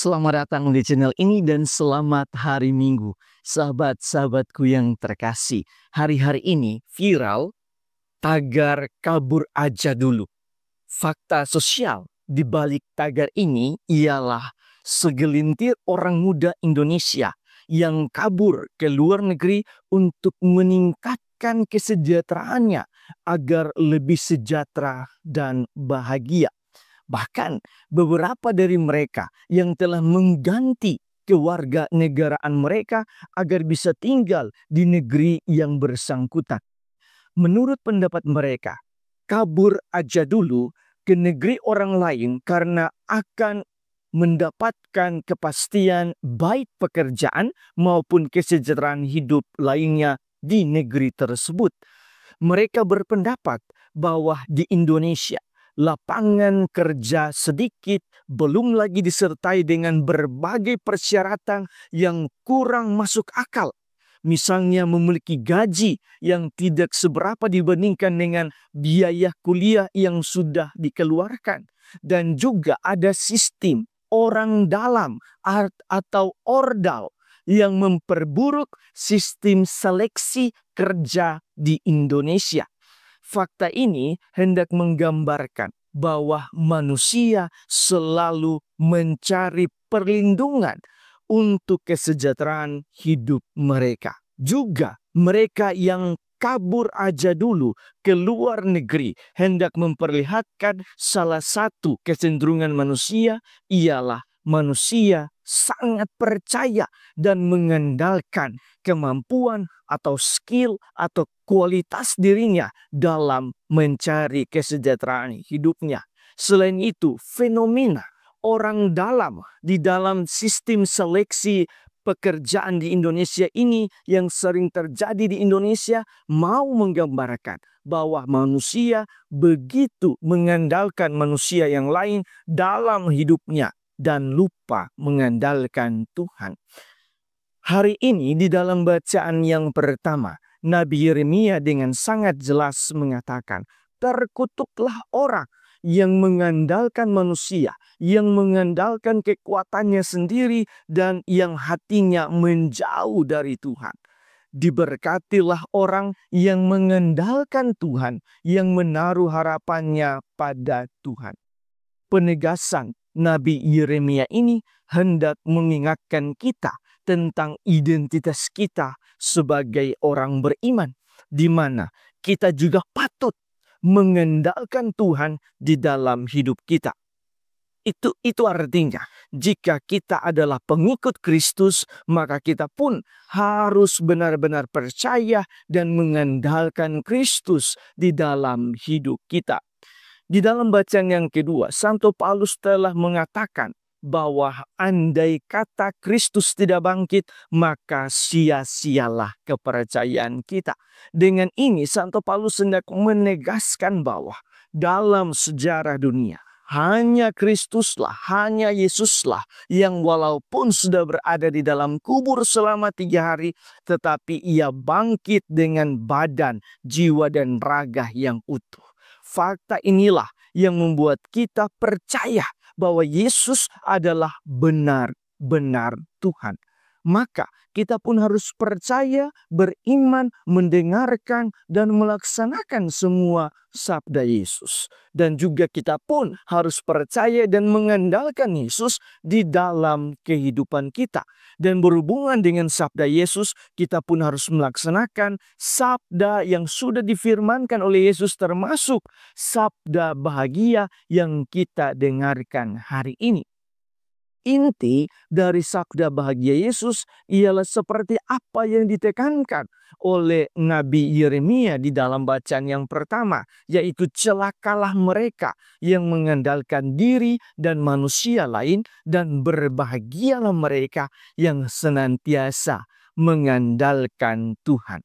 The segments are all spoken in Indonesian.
Selamat datang di channel ini dan selamat hari Minggu. Sahabat-sahabatku yang terkasih, hari-hari ini viral tagar kabur aja dulu. Fakta sosial di balik tagar ini ialah segelintir orang muda Indonesia yang kabur ke luar negeri untuk meningkatkan kesejahteraannya agar lebih sejahtera dan bahagia. Bahkan beberapa dari mereka yang telah mengganti kewarganegaraan mereka agar bisa tinggal di negeri yang bersangkutan. Menurut pendapat mereka, kabur aja dulu ke negeri orang lain karena akan mendapatkan kepastian baik pekerjaan maupun kesejahteraan hidup lainnya di negeri tersebut. Mereka berpendapat bahwa di Indonesia lapangan kerja sedikit, belum lagi disertai dengan berbagai persyaratan yang kurang masuk akal. Misalnya memiliki gaji yang tidak seberapa dibandingkan dengan biaya kuliah yang sudah dikeluarkan. Dan juga ada sistem orang dalam atau ordal yang memperburuk sistem seleksi kerja di Indonesia. Fakta ini hendak menggambarkan bahwa manusia selalu mencari perlindungan untuk kesejahteraan hidup mereka. Juga mereka yang kabur aja dulu ke luar negeri hendak memperlihatkan salah satu kecenderungan manusia ialah manusia sangat percaya dan mengandalkan kemampuan atau skill atau kualitas dirinya dalam mencari kesejahteraan hidupnya. Selain itu, fenomena orang dalam di dalam sistem seleksi pekerjaan di Indonesia ini yang sering terjadi di Indonesia mau menggambarkan bahwa manusia begitu mengandalkan manusia yang lain dalam hidupnya dan lupa mengandalkan Tuhan. Hari ini di dalam bacaan yang pertama, Nabi Yeremia dengan sangat jelas mengatakan, terkutuklah orang yang mengandalkan manusia, yang mengandalkan kekuatannya sendiri, dan yang hatinya menjauh dari Tuhan. Diberkatilah orang yang mengandalkan Tuhan, yang menaruh harapannya pada Tuhan. Penegasan Nabi Yeremia ini hendak mengingatkan kita tentang identitas kita sebagai orang beriman, di mana kita juga patut mengandalkan Tuhan di dalam hidup kita. Itu artinya jika kita adalah pengikut Kristus, maka kita pun harus benar-benar percaya dan mengandalkan Kristus di dalam hidup kita. Di dalam bacaan yang kedua, Santo Paulus telah mengatakan bahwa andai kata Kristus tidak bangkit, maka sia-sialah kepercayaan kita. Dengan ini, Santo Paulus hendak menegaskan bahwa dalam sejarah dunia, hanya Kristuslah, hanya Yesuslah yang walaupun sudah berada di dalam kubur selama 3 hari, tetapi ia bangkit dengan badan, jiwa, dan raga yang utuh. Fakta inilah yang membuat kita percaya bahwa Yesus adalah benar-benar Tuhan. Maka kita pun harus percaya, beriman, mendengarkan, dan melaksanakan semua sabda Yesus. Dan juga kita pun harus percaya dan mengandalkan Yesus di dalam kehidupan kita. Dan berhubungan dengan sabda Yesus, kita pun harus melaksanakan sabda yang sudah difirmankan oleh Yesus, termasuk sabda bahagia yang kita dengarkan hari ini. Inti dari sabda bahagia Yesus ialah seperti apa yang ditekankan oleh Nabi Yeremia di dalam bacaan yang pertama, yaitu celakalah mereka yang mengandalkan diri dan manusia lain, dan berbahagialah mereka yang senantiasa mengandalkan Tuhan.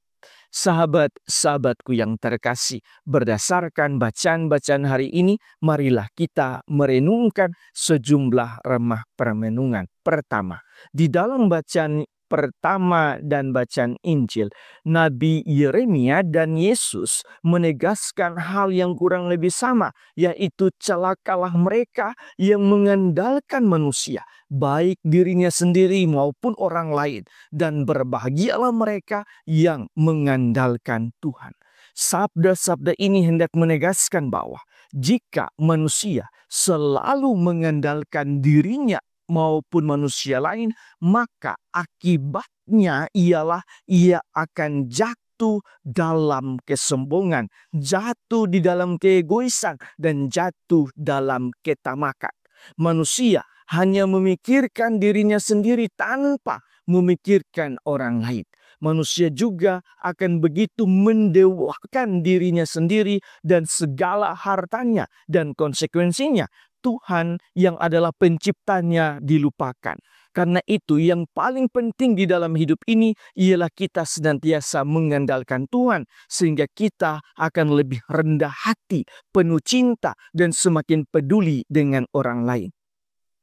Sahabat-sahabatku yang terkasih, berdasarkan bacaan-bacaan hari ini, marilah kita merenungkan sejumlah remah permenungan. Pertama, di dalam bacaan pertama dan bacaan Injil, Nabi Yeremia dan Yesus menegaskan hal yang kurang lebih sama, yaitu celakalah mereka yang mengandalkan manusia, baik dirinya sendiri maupun orang lain, dan berbahagialah mereka yang mengandalkan Tuhan. Sabda-sabda ini hendak menegaskan bahwa jika manusia selalu mengandalkan dirinya maupun manusia lain, maka akibatnya ialah ia akan jatuh dalam kesombongan, jatuh di dalam keegoisan, dan jatuh dalam ketamakan. Manusia hanya memikirkan dirinya sendiri tanpa memikirkan orang lain. Manusia juga akan begitu mendewakan dirinya sendiri dan segala hartanya, dan konsekuensinya Tuhan yang adalah penciptanya dilupakan. Karena itu yang paling penting di dalam hidup ini ialah kita senantiasa mengandalkan Tuhan, sehingga kita akan lebih rendah hati, penuh cinta, dan semakin peduli dengan orang lain.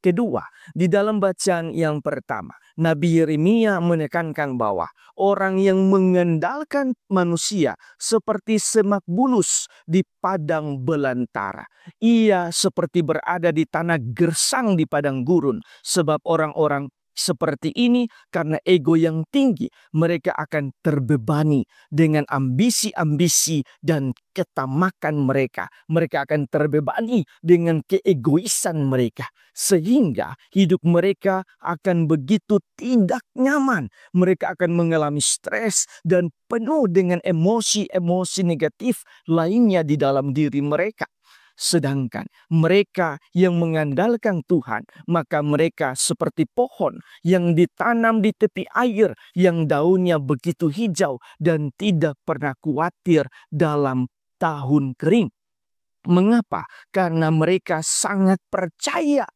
Kedua, di dalam bacaan yang pertama, Nabi Yeremia menekankan bahwa orang yang mengandalkan manusia seperti semak bulus di padang belantara. Ia seperti berada di tanah gersang di padang gurun, sebab orang-orang seperti ini karena ego yang tinggi, mereka akan terbebani dengan ambisi-ambisi dan ketamakan mereka. Mereka akan terbebani dengan keegoisan mereka, sehingga hidup mereka akan begitu tidak nyaman. Mereka akan mengalami stres dan penuh dengan emosi-emosi negatif lainnya di dalam diri mereka. Sedangkan mereka yang mengandalkan Tuhan, maka mereka seperti pohon yang ditanam di tepi air, yang daunnya begitu hijau dan tidak pernah khawatir dalam tahun kering. Mengapa? Karena mereka sangat percaya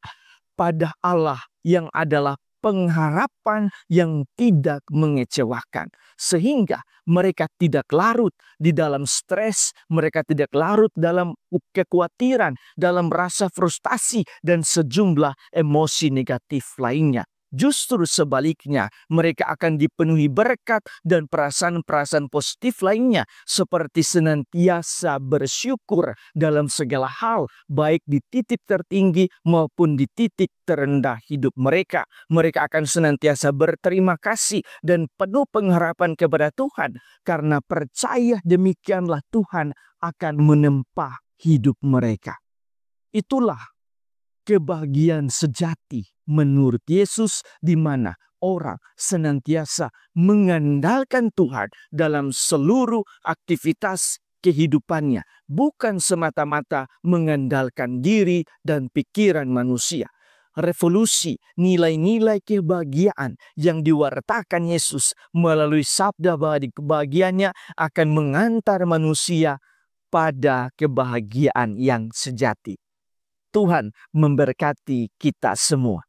pada Allah yang adalah pengharapan yang tidak mengecewakan. Sehingga mereka tidak larut di dalam stres, mereka tidak larut dalam kekhawatiran, dalam rasa frustasi, dan sejumlah emosi negatif lainnya. Justru sebaliknya, mereka akan dipenuhi berkat dan perasaan-perasaan positif lainnya, seperti senantiasa bersyukur dalam segala hal, baik di titik tertinggi maupun di titik terendah hidup mereka. Mereka akan senantiasa berterima kasih dan penuh pengharapan kepada Tuhan, karena percaya demikianlah Tuhan akan menempa hidup mereka. Itulah kebahagiaan sejati menurut Yesus, di mana orang senantiasa mengandalkan Tuhan dalam seluruh aktivitas kehidupannya, bukan semata-mata mengandalkan diri dan pikiran manusia. Revolusi nilai-nilai kebahagiaan yang diwartakan Yesus melalui sabda bahwa kebahagiaannya akan mengantar manusia pada kebahagiaan yang sejati. Tuhan memberkati kita semua.